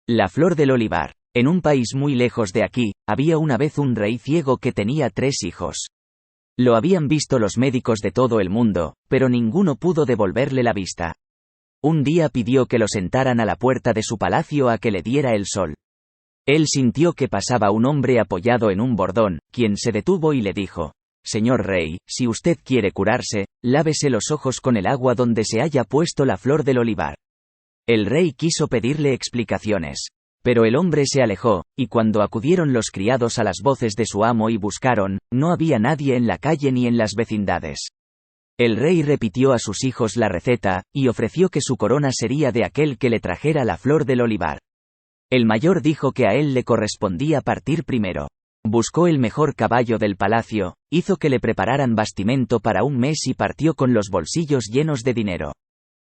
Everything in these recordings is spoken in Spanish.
La flor del olivar. En un país muy lejos de aquí, había una vez un rey ciego que tenía 3 hijos. Lo habían visto los médicos de todo el mundo, pero ninguno pudo devolverle la vista. Un día pidió que lo sentaran a la puerta de su palacio a que le diera el sol. Él sintió que pasaba un hombre apoyado en un bordón, quien se detuvo y le dijo: «Señor rey, si usted quiere curarse, lávese los ojos con el agua donde se haya puesto la flor del olivar». El rey quiso pedirle explicaciones. Pero el hombre se alejó, y cuando acudieron los criados a las voces de su amo y buscaron, no había nadie en la calle ni en las vecindades. El rey repitió a sus hijos la receta, y ofreció que su corona sería de aquel que le trajera la flor del olivar. El mayor dijo que a él le correspondía partir primero. Buscó el mejor caballo del palacio, hizo que le prepararan bastimento para un mes y partió con los bolsillos llenos de dinero.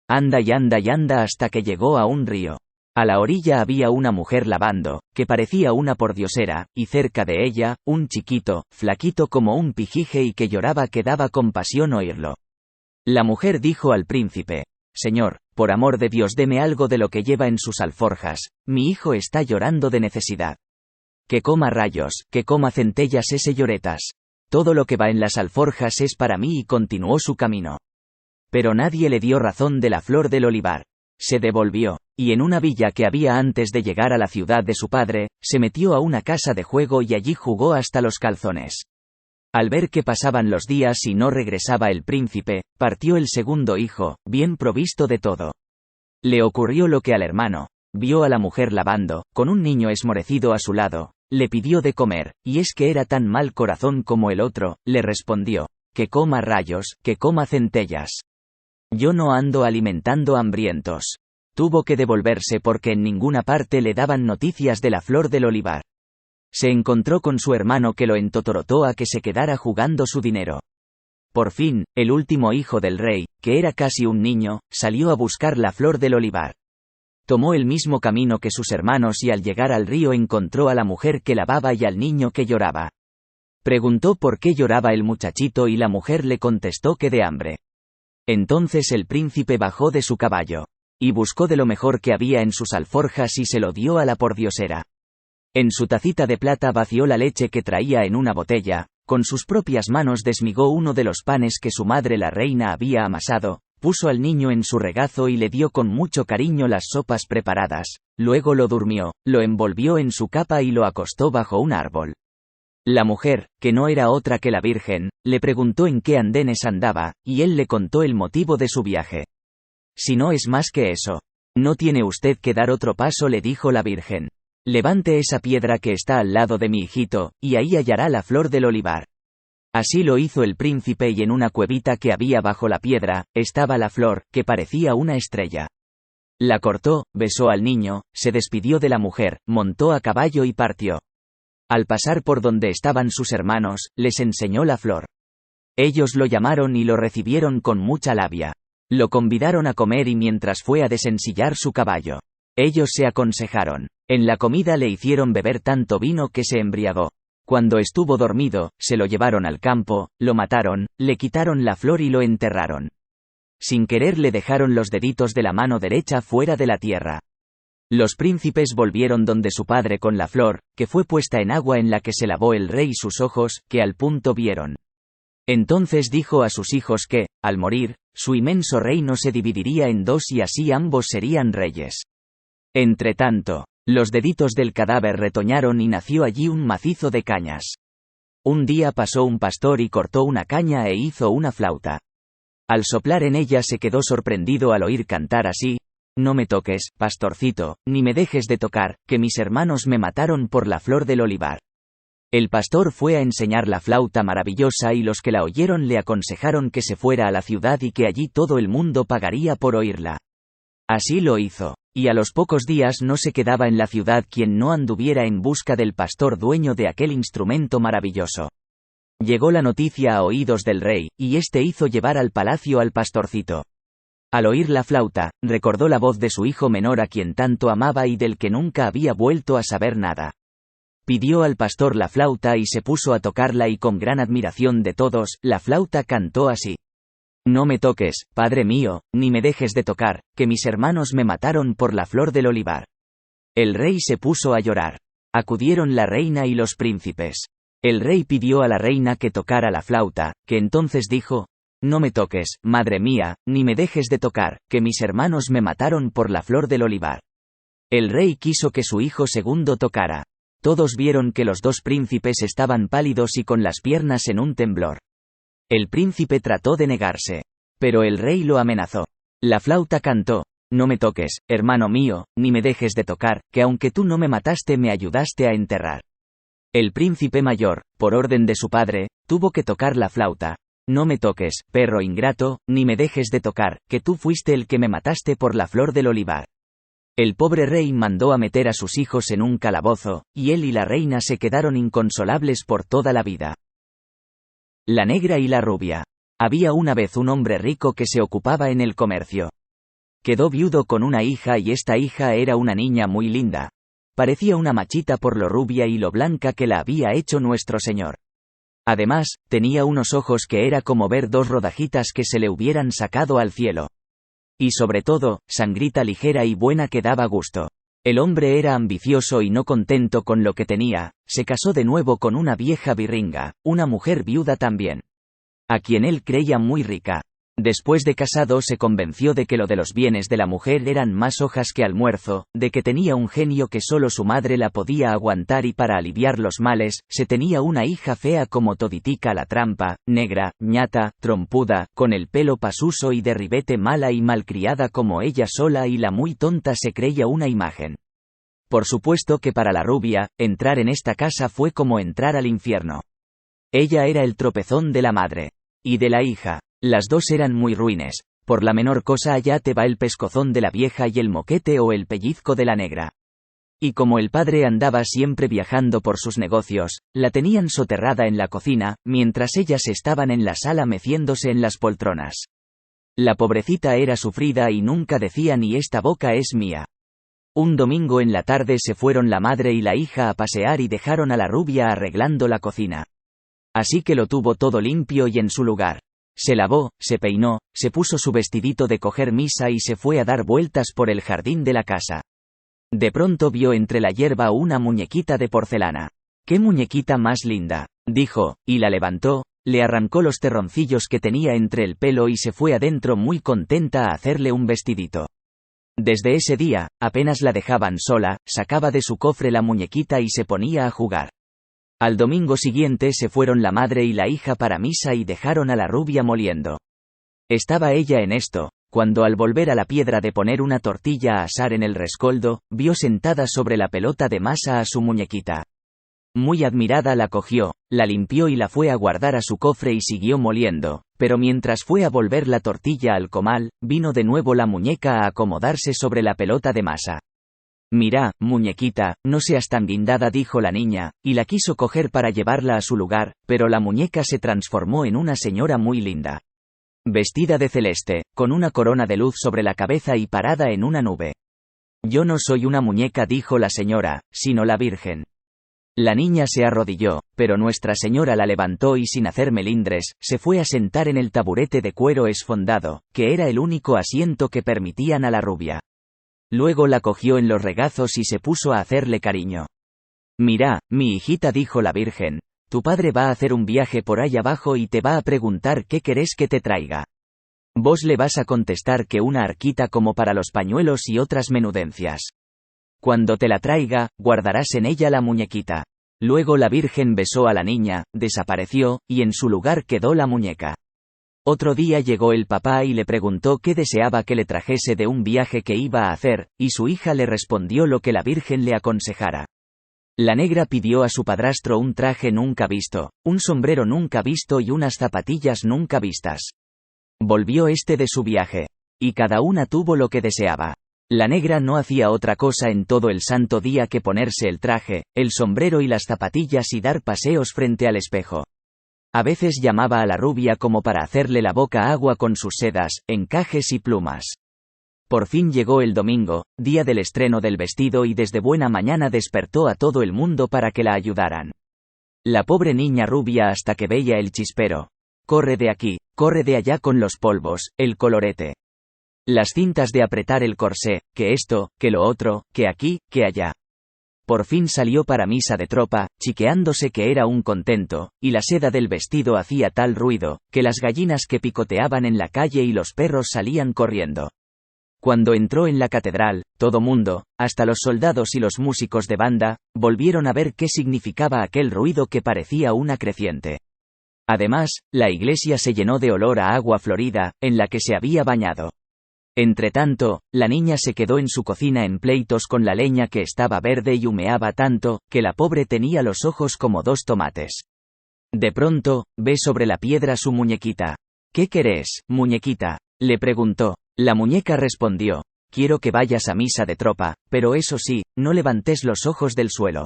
Anda y anda y anda hasta que llegó a un río. A la orilla había una mujer lavando, que parecía una pordiosera, y cerca de ella, un chiquito, flaquito como un pijije y que lloraba que daba compasión oírlo. La mujer dijo al príncipe: «Señor, por amor de Dios deme algo de lo que lleva en sus alforjas, mi hijo está llorando de necesidad». «Que coma rayos, que coma centellas ese lloretas. Todo lo que va en las alforjas es para mí», y continuó su camino. Pero nadie le dio razón de la flor del olivar. Se devolvió, y en una villa que había antes de llegar a la ciudad de su padre, se metió a una casa de juego y allí jugó hasta los calzones. Al ver que pasaban los días y no regresaba el príncipe, partió el segundo hijo, bien provisto de todo. Le ocurrió lo que al hermano. Vio a la mujer lavando, con un niño esmorecido a su lado, le pidió de comer, y es que era tan mal corazón como el otro, le respondió: «Que coma rayos, que coma centellas. Yo no ando alimentando hambrientos». Tuvo que devolverse porque en ninguna parte le daban noticias de la flor del olivar. Se encontró con su hermano que lo entotorotó a que se quedara jugando su dinero. Por fin, el último hijo del rey, que era casi un niño, salió a buscar la flor del olivar. Tomó el mismo camino que sus hermanos y al llegar al río encontró a la mujer que lavaba y al niño que lloraba. Preguntó por qué lloraba el muchachito y la mujer le contestó que de hambre. Entonces el príncipe bajó de su caballo, y buscó de lo mejor que había en sus alforjas y se lo dio a la pordiosera. En su tacita de plata vació la leche que traía en una botella, con sus propias manos desmigó uno de los panes que su madre la reina había amasado, puso al niño en su regazo y le dio con mucho cariño las sopas preparadas, luego lo durmió, lo envolvió en su capa y lo acostó bajo un árbol. La mujer, que no era otra que la Virgen, le preguntó en qué andenes andaba, y él le contó el motivo de su viaje. «Si no es más que eso. No tiene usted que dar otro paso», le dijo la Virgen. «Levante esa piedra que está al lado de mi hijito, y ahí hallará la flor del olivar». Así lo hizo el príncipe y en una cuevita que había bajo la piedra, estaba la flor, que parecía una estrella. La cortó, besó al niño, se despidió de la mujer, montó a caballo y partió. Al pasar por donde estaban sus hermanos, les enseñó la flor. Ellos lo llamaron y lo recibieron con mucha labia. Lo convidaron a comer y mientras fue a desensillar su caballo. Ellos se aconsejaron. En la comida le hicieron beber tanto vino que se embriagó. Cuando estuvo dormido, se lo llevaron al campo, lo mataron, le quitaron la flor y lo enterraron. Sin querer le dejaron los deditos de la mano derecha fuera de la tierra. Los príncipes volvieron donde su padre con la flor, que fue puesta en agua en la que se lavó el rey sus ojos, que al punto vieron. Entonces dijo a sus hijos que, al morir, su inmenso reino se dividiría en 2 y así ambos serían reyes. Entretanto, los deditos del cadáver retoñaron y nació allí un macizo de cañas. Un día pasó un pastor y cortó una caña e hizo una flauta. Al soplar en ella se quedó sorprendido al oír cantar así: «No me toques, pastorcito, ni me dejes de tocar, que mis hermanos me mataron por la flor del olivar». El pastor fue a enseñar la flauta maravillosa y los que la oyeron le aconsejaron que se fuera a la ciudad y que allí todo el mundo pagaría por oírla. Así lo hizo, y a los pocos días no se quedaba en la ciudad quien no anduviera en busca del pastor dueño de aquel instrumento maravilloso. Llegó la noticia a oídos del rey, y éste hizo llevar al palacio al pastorcito. Al oír la flauta, recordó la voz de su hijo menor a quien tanto amaba y del que nunca había vuelto a saber nada. Pidió al pastor la flauta y se puso a tocarla y con gran admiración de todos, la flauta cantó así: «No me toques, padre mío, ni me dejes de tocar, que mis hermanos me mataron por la flor del olivar». El rey se puso a llorar. Acudieron la reina y los príncipes. El rey pidió a la reina que tocara la flauta, que entonces dijo: «No me toques, madre mía, ni me dejes de tocar, que mis hermanos me mataron por la flor del olivar». El rey quiso que su hijo segundo tocara. Todos vieron que los dos príncipes estaban pálidos y con las piernas en un temblor. El príncipe trató de negarse. Pero el rey lo amenazó. La flauta cantó: «No me toques, hermano mío, ni me dejes de tocar, que aunque tú no me mataste me ayudaste a enterrar». El príncipe mayor, por orden de su padre, tuvo que tocar la flauta. «No me toques, perro ingrato, ni me dejes de tocar, que tú fuiste el que me mataste por la flor del olivar». El pobre rey mandó a meter a sus hijos en un calabozo, y él y la reina se quedaron inconsolables por toda la vida. La negra y la rubia. Había una vez un hombre rico que se ocupaba en el comercio. Quedó viudo con una hija y esta hija era una niña muy linda. Parecía una machita por lo rubia y lo blanca que la había hecho nuestro Señor. Además, tenía unos ojos que era como ver dos rodajitas que se le hubieran sacado al cielo. Y sobre todo, sangrita ligera y buena que daba gusto. El hombre era ambicioso y no contento con lo que tenía, se casó de nuevo con una vieja virringa, una mujer viuda también, a quien él creía muy rica. Después de casado se convenció de que lo de los bienes de la mujer eran más hojas que almuerzo, de que tenía un genio que solo su madre la podía aguantar y para aliviar los males, se tenía una hija fea como toditica la trampa, negra, ñata, trompuda, con el pelo pasuso y de ribete mala y malcriada como ella sola y la muy tonta se creía una imagen. Por supuesto que para la rubia, entrar en esta casa fue como entrar al infierno. Ella era el tropezón de la madre. Y de la hija. Las dos eran muy ruines. Por la menor cosa allá te va el pescozón de la vieja y el moquete o el pellizco de la negra. Y como el padre andaba siempre viajando por sus negocios, la tenían soterrada en la cocina, mientras ellas estaban en la sala meciéndose en las poltronas. La pobrecita era sufrida y nunca decía ni esta boca es mía. Un domingo en la tarde se fueron la madre y la hija a pasear y dejaron a la rubia arreglando la cocina. Así que lo tuvo todo limpio y en su lugar. Se lavó, se peinó, se puso su vestidito de coger misa y se fue a dar vueltas por el jardín de la casa. De pronto vio entre la hierba una muñequita de porcelana. «¡Qué muñequita más linda!», dijo, y la levantó, le arrancó los terroncillos que tenía entre el pelo y se fue adentro muy contenta a hacerle un vestidito. Desde ese día, apenas la dejaban sola, sacaba de su cofre la muñequita y se ponía a jugar. Al domingo siguiente se fueron la madre y la hija para misa y dejaron a la rubia moliendo. Estaba ella en esto, cuando al volver a la piedra de poner una tortilla a asar en el rescoldo, vio sentada sobre la pelota de masa a su muñequita. Muy admirada la cogió, la limpió y la fue a guardar a su cofre y siguió moliendo, pero mientras fue a volver la tortilla al comal, vino de nuevo la muñeca a acomodarse sobre la pelota de masa. «Mira, muñequita, no seas tan guindada», dijo la niña, y la quiso coger para llevarla a su lugar, pero la muñeca se transformó en una señora muy linda. Vestida de celeste, con una corona de luz sobre la cabeza y parada en una nube. «Yo no soy una muñeca», dijo la señora, «sino la Virgen». La niña se arrodilló, pero Nuestra Señora la levantó y sin hacer melindres, se fue a sentar en el taburete de cuero esfondado, que era el único asiento que permitían a la rubia. Luego la cogió en los regazos y se puso a hacerle cariño. «Mira, mi hijita», dijo la Virgen, «tu padre va a hacer un viaje por ahí abajo y te va a preguntar qué querés que te traiga. Vos le vas a contestar que una arquita como para los pañuelos y otras menudencias. Cuando te la traiga, guardarás en ella la muñequita». Luego la Virgen besó a la niña, desapareció, y en su lugar quedó la muñeca. Otro día llegó el papá y le preguntó qué deseaba que le trajese de un viaje que iba a hacer, y su hija le respondió lo que la Virgen le aconsejara. La negra pidió a su padrastro un traje nunca visto, un sombrero nunca visto y unas zapatillas nunca vistas. Volvió de su viaje. Y cada una tuvo lo que deseaba. La negra no hacía otra cosa en todo el santo día que ponerse el traje, el sombrero y las zapatillas y dar paseos frente al espejo. A veces llamaba a la rubia como para hacerle la boca agua con sus sedas, encajes y plumas. Por fin llegó el domingo, día del estreno del vestido y desde buena mañana despertó a todo el mundo para que la ayudaran. La pobre niña rubia hasta que veía el chispero. «Corre de aquí, corre de allá con los polvos, el colorete». Las cintas de apretar el corsé, que esto, que lo otro, que aquí, que allá. Por fin salió para misa de tropa, chiqueándose que era un contento, y la seda del vestido hacía tal ruido, que las gallinas que picoteaban en la calle y los perros salían corriendo. Cuando entró en la catedral, todo mundo, hasta los soldados y los músicos de banda, volvieron a ver qué significaba aquel ruido que parecía una creciente. Además, la iglesia se llenó de olor a agua florida, en la que se había bañado. Entretanto, la niña se quedó en su cocina en pleitos con la leña que estaba verde y humeaba tanto, que la pobre tenía los ojos como 2 tomates. De pronto, ve sobre la piedra su muñequita. «¿Qué querés, muñequita?», le preguntó. La muñeca respondió: «Quiero que vayas a misa de tropa, pero eso sí, no levantes los ojos del suelo».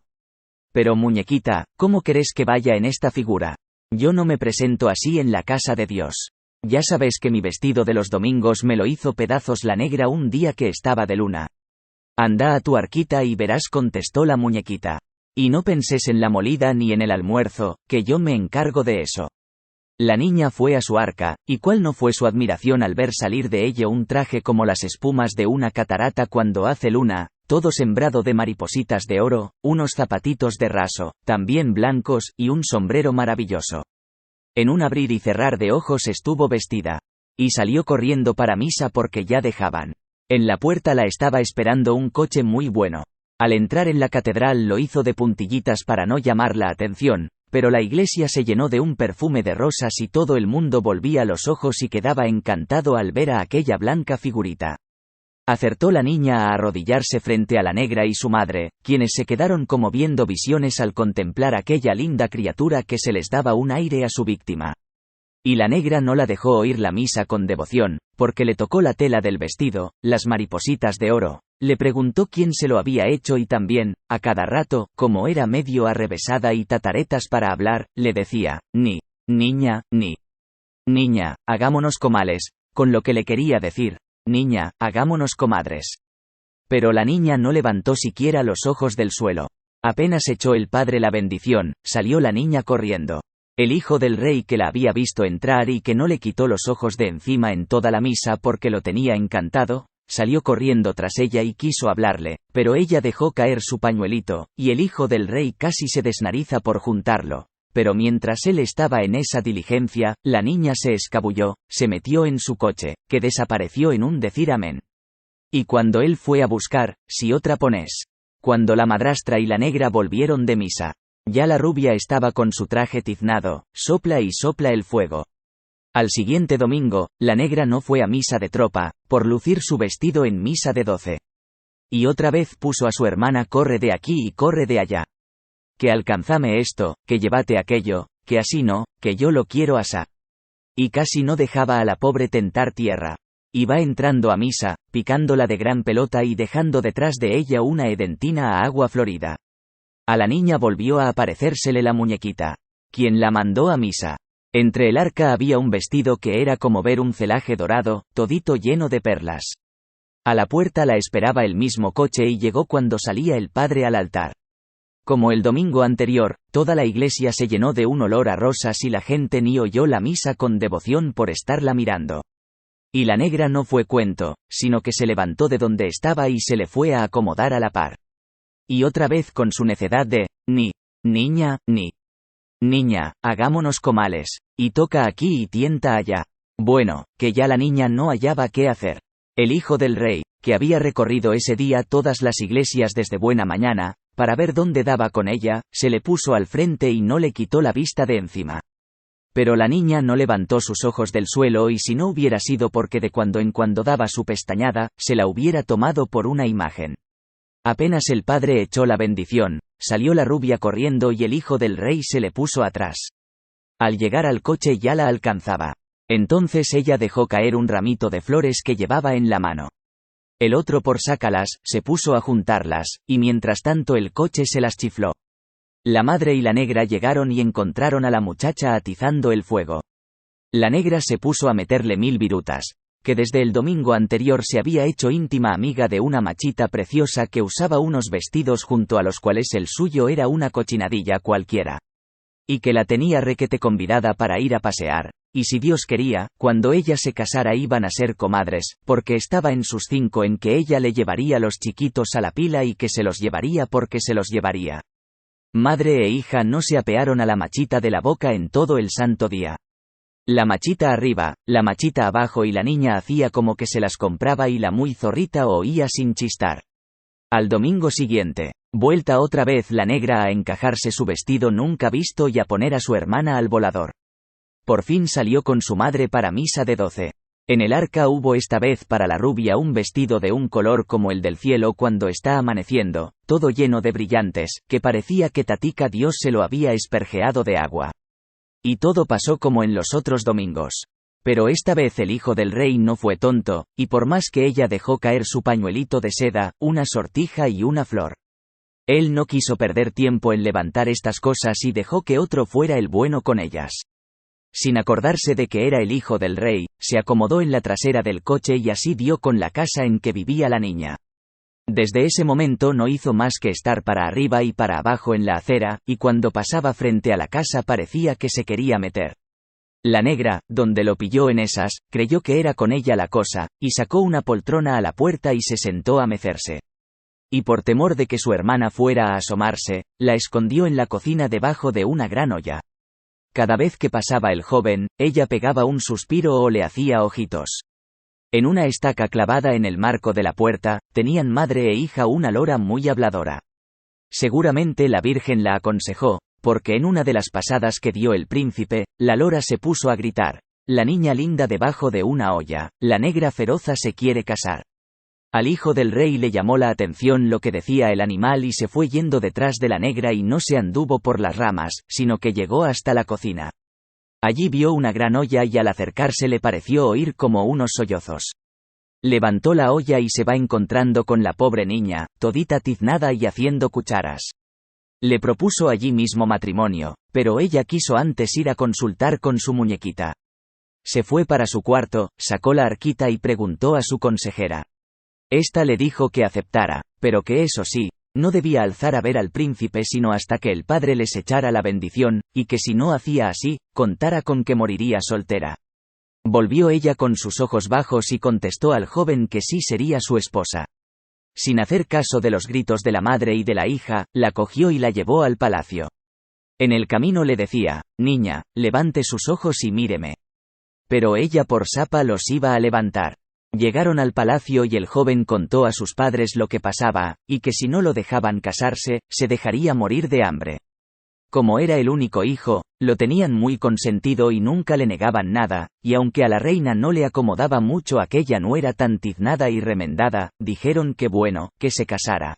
«Pero muñequita, ¿cómo querés que vaya en esta figura? Yo no me presento así en la casa de Dios. Ya sabes que mi vestido de los domingos me lo hizo pedazos la negra un día que estaba de luna». «Anda a tu arquita y verás», contestó la muñequita. «Y no penses en la molida ni en el almuerzo, que yo me encargo de eso». La niña fue a su arca, y cuál no fue su admiración al ver salir de ella un traje como las espumas de una catarata cuando hace luna, todo sembrado de maripositas de oro, unos zapatitos de raso, también blancos, y un sombrero maravilloso. En un abrir y cerrar de ojos estuvo vestida. Y salió corriendo para misa porque ya dejaban. En la puerta la estaba esperando un coche muy bueno. Al entrar en la catedral lo hizo de puntillitas para no llamar la atención, pero la iglesia se llenó de un perfume de rosas y todo el mundo volvía los ojos y quedaba encantado al ver a aquella blanca figurita. Acertó la niña a arrodillarse frente a la negra y su madre, quienes se quedaron como viendo visiones al contemplar aquella linda criatura que se les daba un aire a su víctima. Y la negra no la dejó oír la misa con devoción, porque le tocó la tela del vestido, las maripositas de oro, le preguntó quién se lo había hecho y también, a cada rato, como era medio arrevesada y tataretas para hablar, le decía: niña, hagámonos comales», con lo que le quería decir: «Niña, hagámonos comadres». Pero la niña no levantó siquiera los ojos del suelo. Apenas echó el padre la bendición, salió la niña corriendo. El hijo del rey, que la había visto entrar y que no le quitó los ojos de encima en toda la misa porque lo tenía encantado, salió corriendo tras ella y quiso hablarle, pero ella dejó caer su pañuelito, y el hijo del rey casi se desnariza por juntarlo. Pero mientras él estaba en esa diligencia, la niña se escabulló, se metió en su coche, que desapareció en un decir amén. Y cuando él fue a buscar, si otra ponés. Cuando la madrastra y la negra volvieron de misa, ya la rubia estaba con su traje tiznado, sopla y sopla el fuego. Al siguiente domingo, la negra no fue a misa de tropa, por lucir su vestido en misa de 12. Y otra vez puso a su hermana: «Corre de aquí y corre de allá. Que alcanzame esto, que llévate aquello, que así no, que yo lo quiero asá». Y casi no dejaba a la pobre tentar tierra. Y va entrando a misa, picándola de gran pelota y dejando detrás de ella una edentina a agua florida. A la niña volvió a aparecérsele la muñequita. ¿Quién la mandó a misa? Entre el arca había un vestido que era como ver un celaje dorado, todito lleno de perlas. A la puerta la esperaba el mismo coche y llegó cuando salía el padre al altar. Como el domingo anterior, toda la iglesia se llenó de un olor a rosas y la gente ni oyó la misa con devoción por estarla mirando. Y la negra no fue cuento, sino que se levantó de donde estaba y se le fue a acomodar a la par. Y otra vez con su necedad de: niña, hagámonos comales, y toca aquí y tienta allá. Bueno, que ya la niña no hallaba qué hacer. El hijo del rey, que había recorrido ese día todas las iglesias desde buena mañana, para ver dónde daba con ella, se le puso al frente y no le quitó la vista de encima. Pero la niña no levantó sus ojos del suelo, y si no hubiera sido porque de cuando en cuando daba su pestañada, se la hubiera tomado por una imagen. Apenas el padre echó la bendición, salió la rubia corriendo y el hijo del rey se le puso atrás. Al llegar al coche ya la alcanzaba. Entonces ella dejó caer un ramito de flores que llevaba en la mano. El otro, por sácalas, se puso a juntarlas, y mientras tanto el coche se las chifló. La madre y la negra llegaron y encontraron a la muchacha atizando el fuego. La negra se puso a meterle 1000 virutas, que desde el domingo anterior se había hecho íntima amiga de una machita preciosa que usaba unos vestidos junto a los cuales el suyo era una cochinadilla cualquiera. Y que la tenía requete convidada para ir a pasear, y si Dios quería, cuando ella se casara iban a ser comadres, porque estaba en sus 5 en que ella le llevaría los chiquitos a la pila y que se los llevaría porque se los llevaría. Madre e hija no se apearon a la machita de la boca en todo el santo día. La machita arriba, la machita abajo y la niña hacía como que se las compraba y la muy zorrita oía sin chistar. Al domingo siguiente, vuelta otra vez la negra a encajarse su vestido nunca visto y a poner a su hermana al volador. Por fin salió con su madre para misa de 12. En el arca hubo esta vez para la rubia un vestido de un color como el del cielo cuando está amaneciendo, todo lleno de brillantes, que parecía que Tatica Dios se lo había esperjeado de agua. Y todo pasó como en los otros domingos. Pero esta vez el hijo del rey no fue tonto, y por más que ella dejó caer su pañuelito de seda, una sortija y una flor. Él no quiso perder tiempo en levantar estas cosas y dejó que otro fuera el bueno con ellas. Sin acordarse de que era el hijo del rey, se acomodó en la trasera del coche y así dio con la casa en que vivía la niña. Desde ese momento no hizo más que estar para arriba y para abajo en la acera, y cuando pasaba frente a la casa parecía que se quería meter. La negra, donde lo pilló en esas, creyó que era con ella la cosa, y sacó una poltrona a la puerta y se sentó a mecerse. Y por temor de que su hermana fuera a asomarse, la escondió en la cocina debajo de una gran olla. Cada vez que pasaba el joven, ella pegaba un suspiro o le hacía ojitos. En una estaca clavada en el marco de la puerta, tenían madre e hija una lora muy habladora. Seguramente la Virgen la aconsejó, porque en una de las pasadas que dio el príncipe, la lora se puso a gritar: «La niña linda debajo de una olla, la negra feroza se quiere casar». Al hijo del rey le llamó la atención lo que decía el animal y se fue yendo detrás de la negra y no se anduvo por las ramas, sino que llegó hasta la cocina. Allí vio una gran olla y al acercarse le pareció oír como unos sollozos. Levantó la olla y se va encontrando con la pobre niña, todita tiznada y haciendo cucharas. Le propuso allí mismo matrimonio, pero ella quiso antes ir a consultar con su muñequita. Se fue para su cuarto, sacó la arquita y preguntó a su consejera. Esta le dijo que aceptara, pero que eso sí, no debía alzar a ver al príncipe sino hasta que el padre les echara la bendición, y que si no hacía así, contara con que moriría soltera. Volvió ella con sus ojos bajos y contestó al joven que sí sería su esposa. Sin hacer caso de los gritos de la madre y de la hija, la cogió y la llevó al palacio. En el camino le decía: «Niña, levante sus ojos y míreme». Pero ella por sapa los iba a levantar. Llegaron al palacio y el joven contó a sus padres lo que pasaba, y que si no lo dejaban casarse, se dejaría morir de hambre. Como era el único hijo, lo tenían muy consentido y nunca le negaban nada, y aunque a la reina no le acomodaba mucho aquella nuera tan tiznada y remendada, dijeron que bueno, que se casara.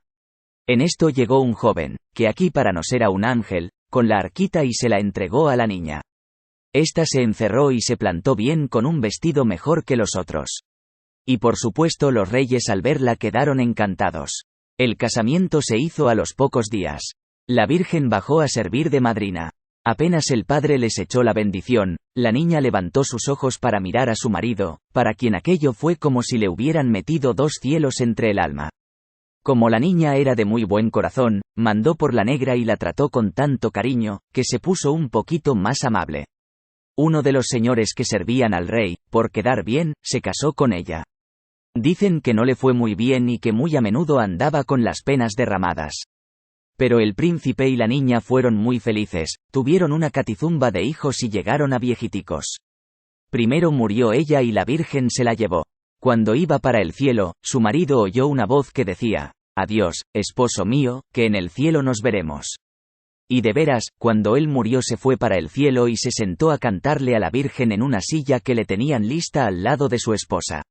En esto llegó un joven, que aquí para nos era un ángel, con la arquita y se la entregó a la niña. Esta se encerró y se plantó bien con un vestido mejor que los otros. Y por supuesto los reyes al verla quedaron encantados. El casamiento se hizo a los pocos días. La Virgen bajó a servir de madrina. Apenas el padre les echó la bendición, la niña levantó sus ojos para mirar a su marido, para quien aquello fue como si le hubieran metido 2 cielos entre el alma. Como la niña era de muy buen corazón, mandó por la negra y la trató con tanto cariño, que se puso un poquito más amable. Uno de los señores que servían al rey, por quedar bien, se casó con ella. Dicen que no le fue muy bien y que muy a menudo andaba con las penas derramadas. Pero el príncipe y la niña fueron muy felices, tuvieron una catizumba de hijos y llegaron a viejiticos. Primero murió ella y la Virgen se la llevó. Cuando iba para el cielo, su marido oyó una voz que decía: «Adiós, esposo mío, que en el cielo nos veremos». Y de veras, cuando él murió se fue para el cielo y se sentó a cantarle a la Virgen en una silla que le tenían lista al lado de su esposa.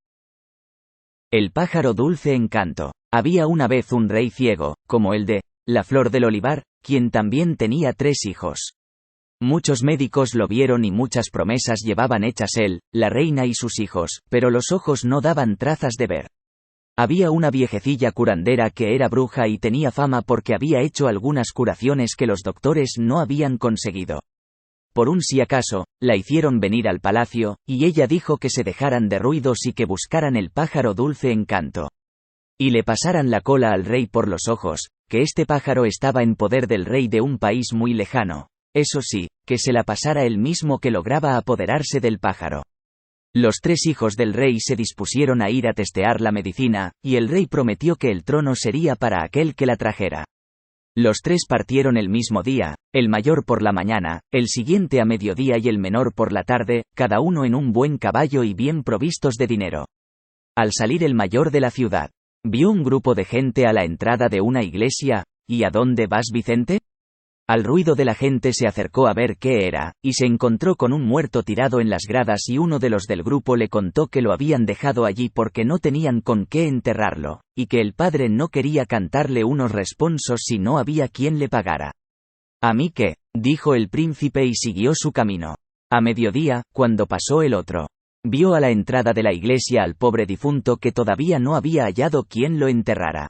El pájaro dulce encanto. Había una vez un rey ciego, como el de La Flor del Olivar, quien también tenía 3 hijos. Muchos médicos lo vieron y muchas promesas llevaban hechas él, la reina y sus hijos, pero los ojos no daban trazas de ver. Había una viejecilla curandera que era bruja y tenía fama porque había hecho algunas curaciones que los doctores no habían conseguido. Por un si acaso, la hicieron venir al palacio, y ella dijo que se dejaran de ruidos y que buscaran el pájaro dulce encanto. Y le pasaran la cola al rey por los ojos, que este pájaro estaba en poder del rey de un país muy lejano. eso sí, que se la pasara él mismo que lograba apoderarse del pájaro. Los 3 hijos del rey se dispusieron a ir a testear la medicina, y el rey prometió que el trono sería para aquel que la trajera. Los 3 partieron el mismo día, el mayor por la mañana, el siguiente a mediodía y el menor por la tarde, cada uno en un buen caballo y bien provistos de dinero. Al salir el mayor de la ciudad, vio un grupo de gente a la entrada de una iglesia. ¿Y a dónde vas, Vicente? Al ruido de la gente se acercó a ver qué era, y se encontró con un muerto tirado en las gradas y uno de los del grupo le contó que lo habían dejado allí porque no tenían con qué enterrarlo, y que el padre no quería cantarle unos responsos si no había quien le pagara. ¿A mí qué?, dijo el príncipe y siguió su camino. A mediodía, cuando pasó el otro, vio a la entrada de la iglesia al pobre difunto que todavía no había hallado quien lo enterrara.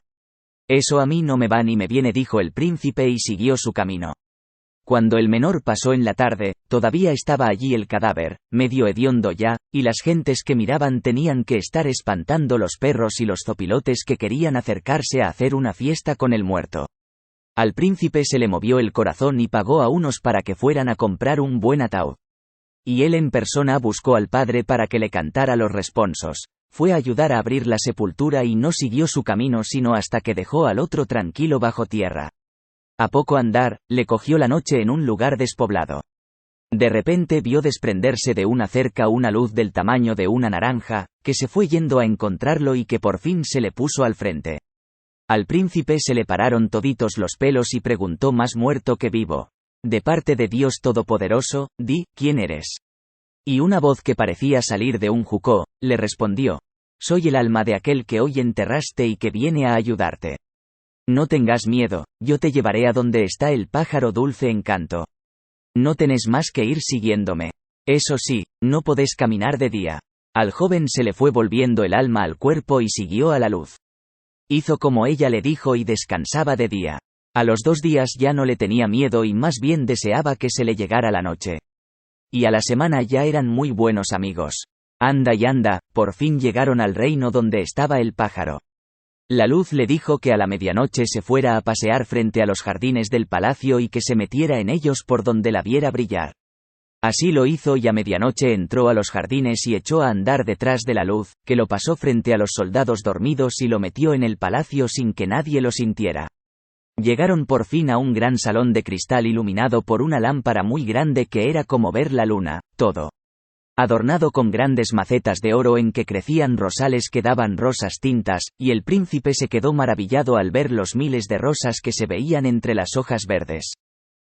Eso a mí no me va ni me viene, dijo el príncipe y siguió su camino. Cuando el menor pasó en la tarde, todavía estaba allí el cadáver, medio hediondo ya, y las gentes que miraban tenían que estar espantando los perros y los zopilotes que querían acercarse a hacer una fiesta con el muerto. Al príncipe se le movió el corazón y pagó a unos para que fueran a comprar un buen ataúd. Y él en persona buscó al padre para que le cantara los responsos. Fue a ayudar a abrir la sepultura y no siguió su camino sino hasta que dejó al otro tranquilo bajo tierra. A poco andar, le cogió la noche en un lugar despoblado. De repente vio desprenderse de una cerca una luz del tamaño de una naranja, que se fue yendo a encontrarlo y que por fin se le puso al frente. Al príncipe se le pararon toditos los pelos y preguntó más muerto que vivo. De parte de Dios Todopoderoso, di, ¿quién eres? Y una voz que parecía salir de un jucó, le respondió. Soy el alma de aquel que hoy enterraste y que viene a ayudarte. No tengas miedo, yo te llevaré a donde está el pájaro dulce encanto. No tenés más que ir siguiéndome. Eso sí, no podés caminar de día. Al joven se le fue volviendo el alma al cuerpo y siguió a la luz. Hizo como ella le dijo y descansaba de día. A los 2 días ya no le tenía miedo y más bien deseaba que se le llegara la noche. Y a la semana ya eran muy buenos amigos. Anda y anda, por fin llegaron al reino donde estaba el pájaro. La luz le dijo que a la medianoche se fuera a pasear frente a los jardines del palacio y que se metiera en ellos por donde la viera brillar. Así lo hizo y a medianoche entró a los jardines y echó a andar detrás de la luz, que lo pasó frente a los soldados dormidos y lo metió en el palacio sin que nadie lo sintiera. Llegaron por fin a un gran salón de cristal iluminado por una lámpara muy grande que era como ver la luna, todo adornado con grandes macetas de oro en que crecían rosales que daban rosas tintas, y el príncipe se quedó maravillado al ver los miles de rosas que se veían entre las hojas verdes.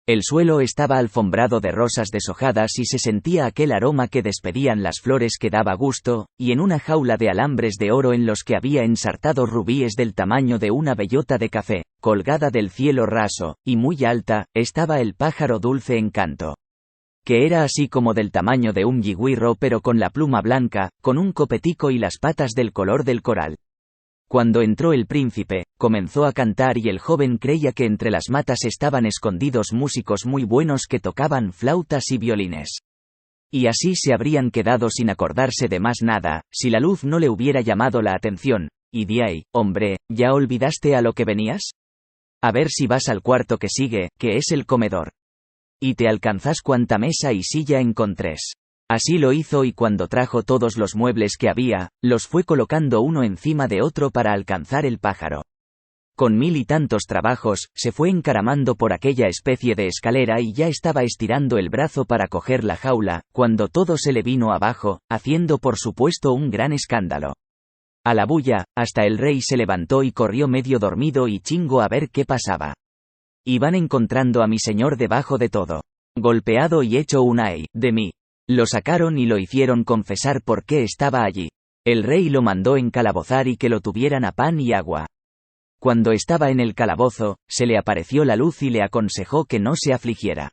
El suelo estaba alfombrado de rosas deshojadas y se sentía aquel aroma que despedían las flores que daba gusto, y en una jaula de alambres de oro en los que había ensartados rubíes del tamaño de una bellota de café, colgada del cielo raso, y muy alta, estaba el pájaro dulce encanto. Que era así como del tamaño de un yigüirro pero con la pluma blanca, con un copetico y las patas del color del coral. Cuando entró el príncipe, comenzó a cantar y el joven creía que entre las matas estaban escondidos músicos muy buenos que tocaban flautas y violines. Y así se habrían quedado sin acordarse de más nada, si la luz no le hubiera llamado la atención. Y di ahí, hombre, ¿ya olvidaste a lo que venías? A ver si vas al cuarto que sigue, que es el comedor. Y te alcanzás cuanta mesa y silla encontres. Así lo hizo y cuando trajo todos los muebles que había, los fue colocando uno encima de otro para alcanzar el pájaro. Con 1000 y tantos trabajos, se fue encaramando por aquella especie de escalera y ya estaba estirando el brazo para coger la jaula, cuando todo se le vino abajo, haciendo por supuesto un gran escándalo. A la bulla, hasta el rey se levantó y corrió medio dormido y chingo a ver qué pasaba. Y van encontrando a mi señor debajo de todo, golpeado y hecho un ay de mí. Lo sacaron y lo hicieron confesar por qué estaba allí. El rey lo mandó encalabozar y que lo tuvieran a pan y agua. Cuando estaba en el calabozo, se le apareció la luz y le aconsejó que no se afligiera.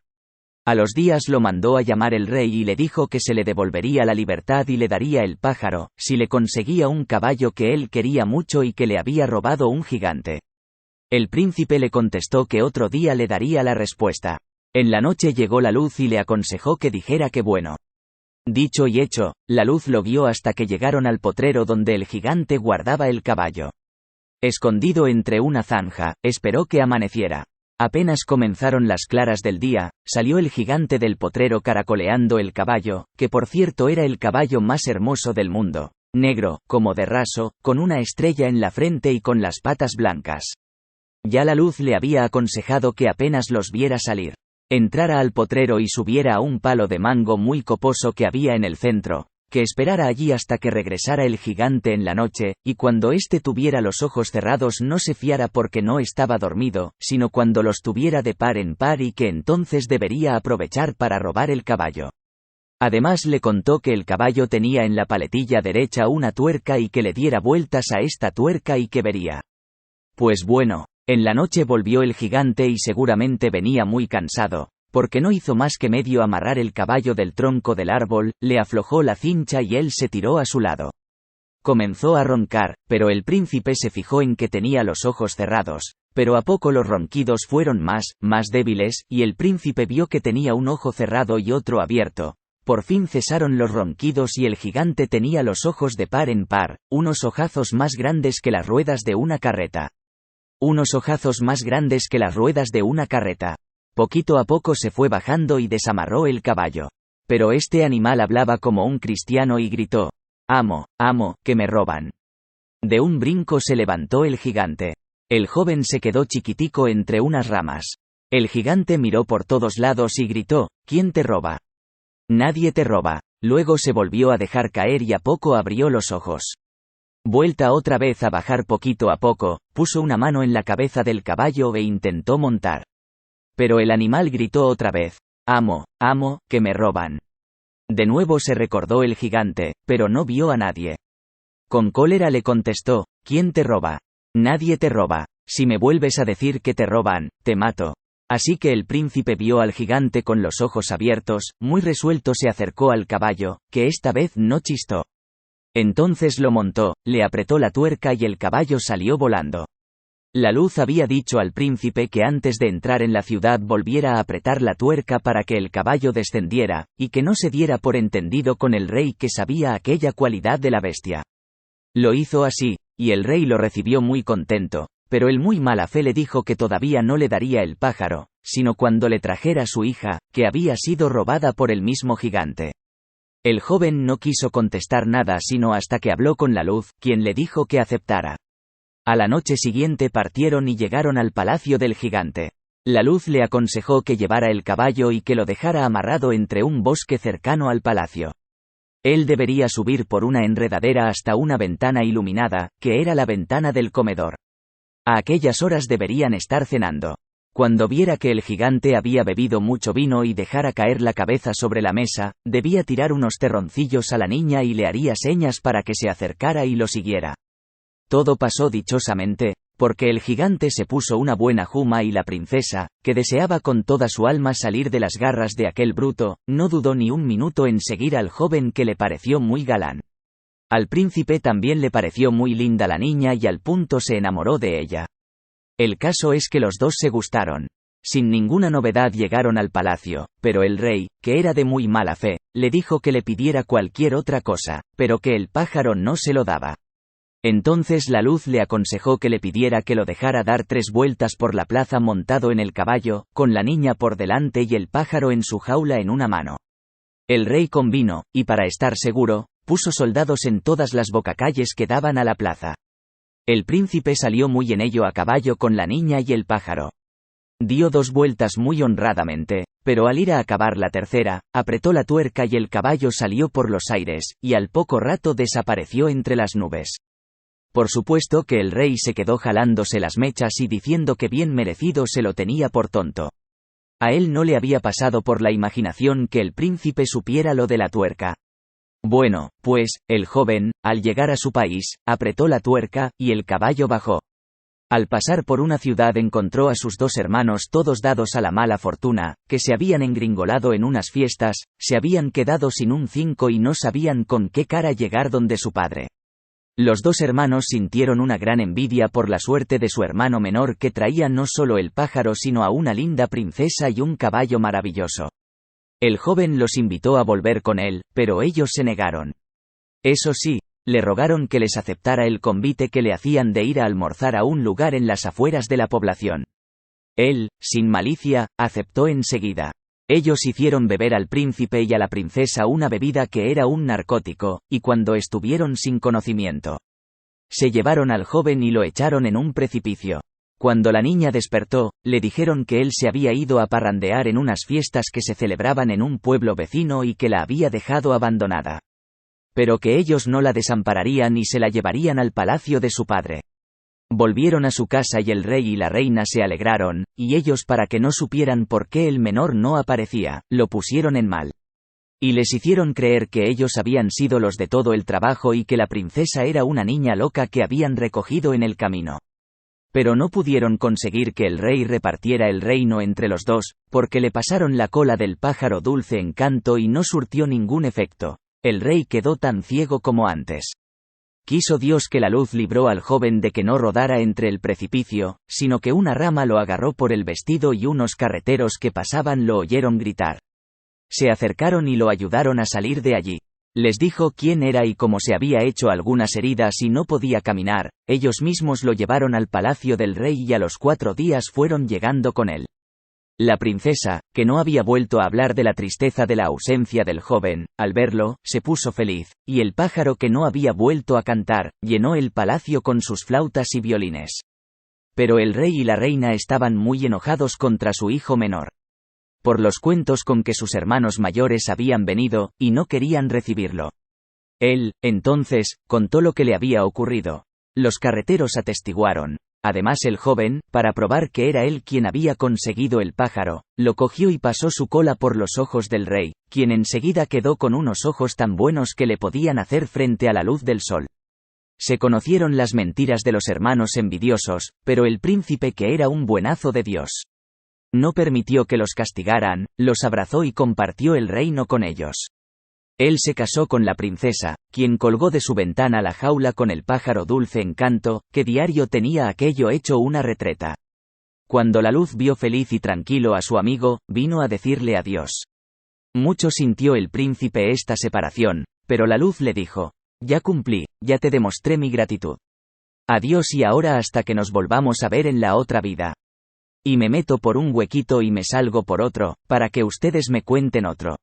A los días lo mandó a llamar el rey y le dijo que se le devolvería la libertad y le daría el pájaro, si le conseguía un caballo que él quería mucho y que le había robado un gigante. El príncipe le contestó que otro día le daría la respuesta. En la noche llegó la luz y le aconsejó que dijera que bueno. Dicho y hecho, la luz lo guió hasta que llegaron al potrero donde el gigante guardaba el caballo. Escondido entre una zanja, esperó que amaneciera. Apenas comenzaron las claras del día, salió el gigante del potrero caracoleando el caballo, que por cierto era el caballo más hermoso del mundo, negro, como de raso, con una estrella en la frente y con las patas blancas. Ya la luz le había aconsejado que apenas los viera salir, entrara al potrero y subiera a un palo de mango muy coposo que había en el centro, que esperara allí hasta que regresara el gigante en la noche, y cuando éste tuviera los ojos cerrados no se fiara porque no estaba dormido, sino cuando los tuviera de par en par y que entonces debería aprovechar para robar el caballo. Además le contó que el caballo tenía en la paletilla derecha una tuerca y que le diera vueltas a esta tuerca y que vería. Pues bueno, en la noche volvió el gigante y seguramente venía muy cansado, porque no hizo más que medio amarrar el caballo del tronco del árbol, le aflojó la cincha y él se tiró a su lado. Comenzó a roncar, pero el príncipe se fijó en que tenía los ojos cerrados, pero a poco los ronquidos fueron más débiles, y el príncipe vio que tenía un ojo cerrado y otro abierto. Por fin cesaron los ronquidos y el gigante tenía los ojos de par en par, unos ojazos más grandes que las ruedas de una carreta. Unos ojazos más grandes que las ruedas de una carreta. Poquito a poco se fue bajando y desamarró el caballo. Pero este animal hablaba como un cristiano y gritó: «Amo, amo, que me roban». De un brinco se levantó el gigante. El joven se quedó chiquitico entre unas ramas. El gigante miró por todos lados y gritó: «¿Quién te roba?». «Nadie te roba». Luego se volvió a dejar caer y a poco abrió los ojos. Vuelta otra vez a bajar poquito a poco, puso una mano en la cabeza del caballo e intentó montar. Pero el animal gritó otra vez: «Amo, amo, que me roban». De nuevo se recordó el gigante, pero no vio a nadie. Con cólera le contestó: «¿Quién te roba?». «Nadie te roba. Si me vuelves a decir que te roban, te mato». Así que el príncipe vio al gigante con los ojos abiertos, muy resuelto se acercó al caballo, que esta vez no chistó. Entonces lo montó, le apretó la tuerca y el caballo salió volando. La luz había dicho al príncipe que antes de entrar en la ciudad volviera a apretar la tuerca para que el caballo descendiera, y que no se diera por entendido con el rey que sabía aquella cualidad de la bestia. Lo hizo así, y el rey lo recibió muy contento, pero el muy mala fe le dijo que todavía no le daría el pájaro, sino cuando le trajera su hija, que había sido robada por el mismo gigante. El joven no quiso contestar nada sino hasta que habló con la luz, quien le dijo que aceptara. A la noche siguiente partieron y llegaron al palacio del gigante. La luz le aconsejó que llevara el caballo y que lo dejara amarrado entre un bosque cercano al palacio. Él debería subir por una enredadera hasta una ventana iluminada, que era la ventana del comedor. A aquellas horas deberían estar cenando. Cuando viera que el gigante había bebido mucho vino y dejara caer la cabeza sobre la mesa, debía tirar unos terroncillos a la niña y le haría señas para que se acercara y lo siguiera. Todo pasó dichosamente, porque el gigante se puso una buena juma y la princesa, que deseaba con toda su alma salir de las garras de aquel bruto, no dudó ni un minuto en seguir al joven que le pareció muy galán. Al príncipe también le pareció muy linda la niña y al punto se enamoró de ella. El caso es que los dos se gustaron. Sin ninguna novedad llegaron al palacio, pero el rey, que era de muy mala fe, le dijo que le pidiera cualquier otra cosa, pero que el pájaro no se lo daba. Entonces la luz le aconsejó que le pidiera que lo dejara dar 3 vueltas por la plaza montado en el caballo, con la niña por delante y el pájaro en su jaula en una mano. El rey convino, y para estar seguro, puso soldados en todas las bocacalles que daban a la plaza. El príncipe salió muy en ello a caballo con la niña y el pájaro. Dio 2 vueltas muy honradamente, pero al ir a acabar la tercera, apretó la tuerca y el caballo salió por los aires, y al poco rato desapareció entre las nubes. Por supuesto que el rey se quedó jalándose las mechas y diciendo que bien merecido se lo tenía por tonto. A él no le había pasado por la imaginación que el príncipe supiera lo de la tuerca. Bueno, pues, el joven, al llegar a su país, apretó la tuerca, y el caballo bajó. Al pasar por una ciudad encontró a sus 2 hermanos todos dados a la mala fortuna, que se habían engringolado en unas fiestas, se habían quedado sin un 5 y no sabían con qué cara llegar donde su padre. Los 2 hermanos sintieron una gran envidia por la suerte de su hermano menor que traía no solo el pájaro sino a una linda princesa y un caballo maravilloso. El joven los invitó a volver con él, pero ellos se negaron. Eso sí, le rogaron que les aceptara el convite que le hacían de ir a almorzar a un lugar en las afueras de la población. Él, sin malicia, aceptó enseguida. Ellos hicieron beber al príncipe y a la princesa una bebida que era un narcótico, y cuando estuvieron sin conocimiento, se llevaron al joven y lo echaron en un precipicio. Cuando la niña despertó, le dijeron que él se había ido a parrandear en unas fiestas que se celebraban en un pueblo vecino y que la había dejado abandonada. Pero que ellos no la desampararían y se la llevarían al palacio de su padre. Volvieron a su casa y el rey y la reina se alegraron, y ellos, para que no supieran por qué el menor no aparecía, lo pusieron en mal. Y les hicieron creer que ellos habían sido los de todo el trabajo y que la princesa era una niña loca que habían recogido en el camino. Pero no pudieron conseguir que el rey repartiera el reino entre los dos, porque le pasaron la cola del pájaro dulce encanto y no surtió ningún efecto. El rey quedó tan ciego como antes. Quiso Dios que la luz libró al joven de que no rodara entre el precipicio, sino que una rama lo agarró por el vestido y unos carreteros que pasaban lo oyeron gritar. Se acercaron y lo ayudaron a salir de allí. Les dijo quién era y cómo se había hecho algunas heridas y no podía caminar. Ellos mismos lo llevaron al palacio del rey y a los 4 días fueron llegando con él. La princesa, que no había vuelto a hablar de la tristeza de la ausencia del joven, al verlo, se puso feliz, y el pájaro, que no había vuelto a cantar, llenó el palacio con sus flautas y violines. Pero el rey y la reina estaban muy enojados contra su hijo menor, por los cuentos con que sus hermanos mayores habían venido, y no querían recibirlo. Él, entonces, contó lo que le había ocurrido. Los carreteros atestiguaron. Además el joven, para probar que era él quien había conseguido el pájaro, lo cogió y pasó su cola por los ojos del rey, quien enseguida quedó con unos ojos tan buenos que le podían hacer frente a la luz del sol. Se conocieron las mentiras de los hermanos envidiosos, pero el príncipe, que era un buenazo de Dios, no permitió que los castigaran, los abrazó y compartió el reino con ellos. Él se casó con la princesa, quien colgó de su ventana la jaula con el pájaro dulce encanto, que diario tenía aquello hecho una retreta. Cuando la luz vio feliz y tranquilo a su amigo, vino a decirle adiós. Mucho sintió el príncipe esta separación, pero la luz le dijo: ya cumplí, ya te demostré mi gratitud. Adiós y ahora hasta que nos volvamos a ver en la otra vida. Y me meto por un huequito y me salgo por otro, para que ustedes me cuenten otro.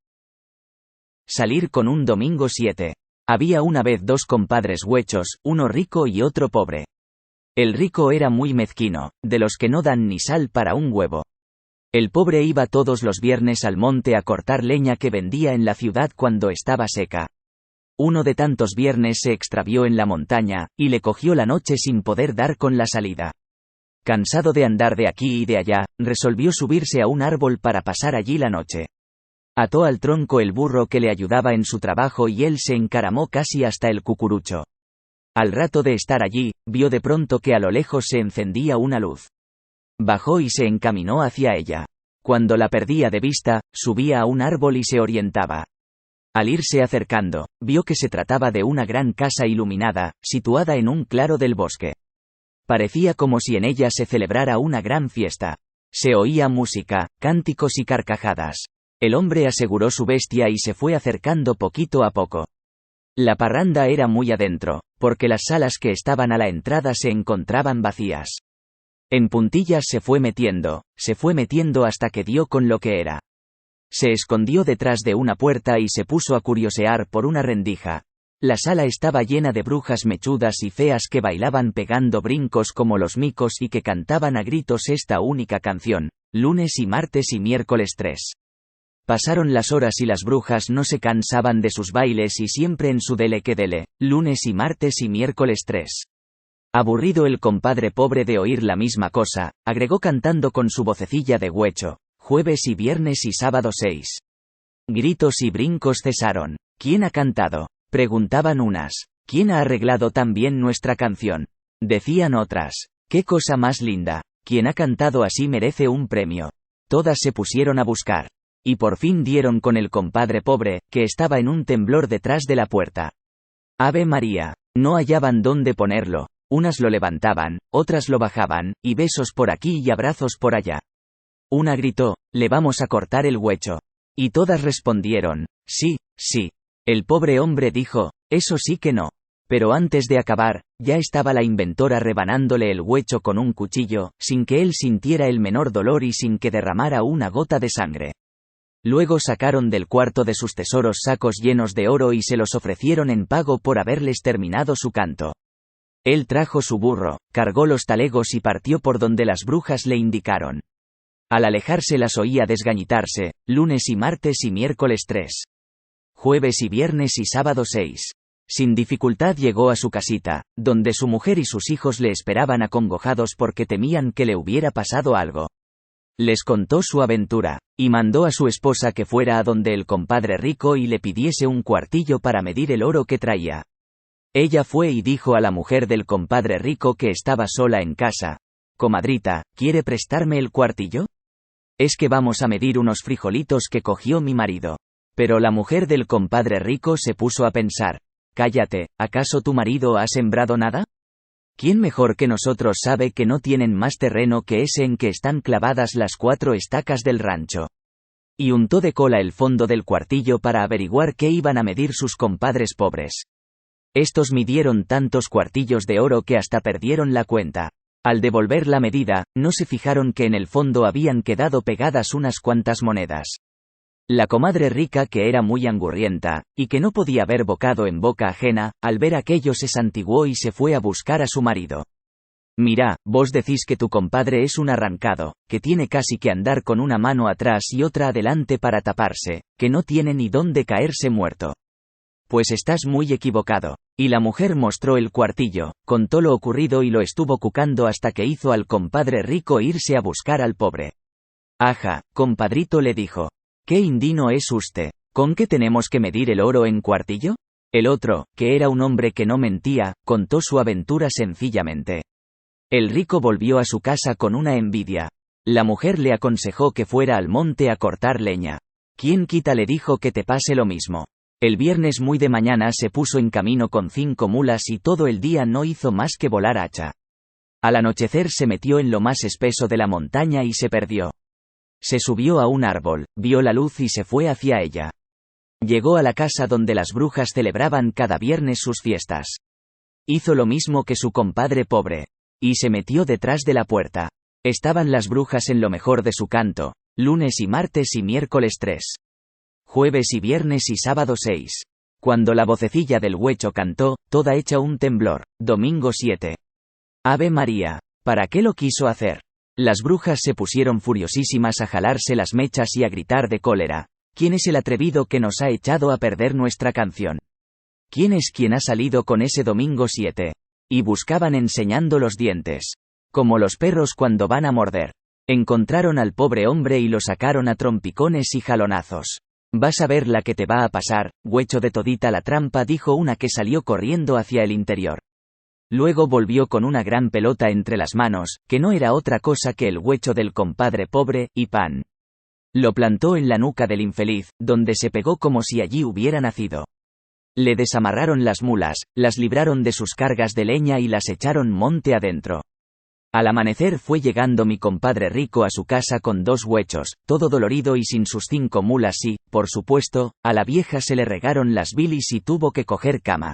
Salir con un domingo 7. Había una vez 2 compadres huechos, uno rico y otro pobre. El rico era muy mezquino, de los que no dan ni sal para un huevo. El pobre iba todos los viernes al monte a cortar leña que vendía en la ciudad cuando estaba seca. Uno de tantos viernes se extravió en la montaña, y le cogió la noche sin poder dar con la salida. Cansado de andar de aquí y de allá, resolvió subirse a un árbol para pasar allí la noche. Ató al tronco el burro que le ayudaba en su trabajo y él se encaramó casi hasta el cucurucho. Al rato de estar allí, vio de pronto que a lo lejos se encendía una luz. Bajó y se encaminó hacia ella. Cuando la perdía de vista, subía a un árbol y se orientaba. Al irse acercando, vio que se trataba de una gran casa iluminada, situada en un claro del bosque. Parecía como si en ella se celebrara una gran fiesta. Se oía música, cánticos y carcajadas. El hombre aseguró su bestia y se fue acercando poquito a poco. La parranda era muy adentro, porque las salas que estaban a la entrada se encontraban vacías. En puntillas se fue metiendo hasta que dio con lo que era. Se escondió detrás de una puerta y se puso a curiosear por una rendija. La sala estaba llena de brujas mechudas y feas que bailaban pegando brincos como los micos y que cantaban a gritos esta única canción: lunes y martes y miércoles 3. Pasaron las horas y las brujas no se cansaban de sus bailes y siempre en su dele que dele, lunes y martes y miércoles 3. Aburrido el compadre pobre de oír la misma cosa, agregó cantando con su vocecilla de huecho: jueves y viernes y sábado 6. Gritos y brincos cesaron. ¿Quién ha cantado?, preguntaban unas. ¿Quién ha arreglado tan bien nuestra canción?, decían otras. ¡Qué cosa más linda! Quien ha cantado así merece un premio. Todas se pusieron a buscar. Y por fin dieron con el compadre pobre, que estaba en un temblor detrás de la puerta. ¡Ave María! No hallaban dónde ponerlo. Unas lo levantaban, otras lo bajaban, y besos por aquí y abrazos por allá. Una gritó: le vamos a cortar el huecho. Y todas respondieron: sí, sí. El pobre hombre dijo: eso sí que no. Pero antes de acabar, ya estaba la inventora rebanándole el huecho con un cuchillo, sin que él sintiera el menor dolor y sin que derramara una gota de sangre. Luego sacaron del cuarto de sus tesoros sacos llenos de oro y se los ofrecieron en pago por haberles terminado su canto. Él trajo su burro, cargó los talegos y partió por donde las brujas le indicaron. Al alejarse las oía desgañitarse, lunes y martes y miércoles 3. Jueves y viernes y sábado 6. Sin dificultad llegó a su casita, donde su mujer y sus hijos le esperaban acongojados porque temían que le hubiera pasado algo. Les contó su aventura, y mandó a su esposa que fuera a donde el compadre rico y le pidiese un cuartillo para medir el oro que traía. Ella fue y dijo a la mujer del compadre rico que estaba sola en casa: «Comadrita, ¿quiere prestarme el cuartillo? Es que vamos a medir unos frijolitos que cogió mi marido». Pero la mujer del compadre rico se puso a pensar: «Cállate, ¿acaso tu marido ha sembrado nada? ¿Quién mejor que nosotros sabe que no tienen más terreno que ese en que están clavadas las 4 estacas del rancho?» Y untó de cola el fondo del cuartillo para averiguar qué iban a medir sus compadres pobres. Estos midieron tantos cuartillos de oro que hasta perdieron la cuenta. Al devolver la medida, no se fijaron que en el fondo habían quedado pegadas unas cuantas monedas. La comadre rica, que era muy angurrienta, y que no podía ver bocado en boca ajena, al ver aquello se santiguó y se fue a buscar a su marido. «Mirá, vos decís que tu compadre es un arrancado, que tiene casi que andar con una mano atrás y otra adelante para taparse, que no tiene ni dónde caerse muerto. Pues estás muy equivocado». Y la mujer mostró el cuartillo, contó lo ocurrido y lo estuvo cucando hasta que hizo al compadre rico irse a buscar al pobre. «Aja, compadrito», le dijo. «¿Qué indino es usted? ¿Con qué tenemos que medir el oro en cuartillo?». El otro, que era un hombre que no mentía, contó su aventura sencillamente. El rico volvió a su casa con una envidia. La mujer le aconsejó que fuera al monte a cortar leña. «¿Quién quita?», le dijo, «que te pase lo mismo». El viernes muy de mañana se puso en camino con 5 mulas y todo el día no hizo más que volar hacha. Al anochecer se metió en lo más espeso de la montaña y se perdió. Se subió a un árbol, vio la luz y se fue hacia ella. Llegó a la casa donde las brujas celebraban cada viernes sus fiestas. Hizo lo mismo que su compadre pobre. Y se metió detrás de la puerta. Estaban las brujas en lo mejor de su canto, lunes y martes y miércoles 3. Jueves y viernes y sábado 6. Cuando la vocecilla del huecho cantó, toda hecha un temblor, domingo 7. Ave María. ¿Para qué lo quiso hacer? Las brujas se pusieron furiosísimas a jalarse las mechas y a gritar de cólera: «¿Quién es el atrevido que nos ha echado a perder nuestra canción? ¿Quién es quien ha salido con ese domingo 7? Y buscaban enseñando los dientes. Como los perros cuando van a morder. Encontraron al pobre hombre y lo sacaron a trompicones y jalonazos. «Vas a ver la que te va a pasar, huecho de todita la trampa», dijo una que salió corriendo hacia el interior. Luego volvió con una gran pelota entre las manos, que no era otra cosa que el huecho del compadre pobre, y pan. Lo plantó en la nuca del infeliz, donde se pegó como si allí hubiera nacido. Le desamarraron las mulas, las libraron de sus cargas de leña y las echaron monte adentro. Al amanecer fue llegando mi compadre rico a su casa con 2 huechos, todo dolorido y sin sus 5 mulas y, por supuesto, a la vieja se le regaron las bilis y tuvo que coger cama.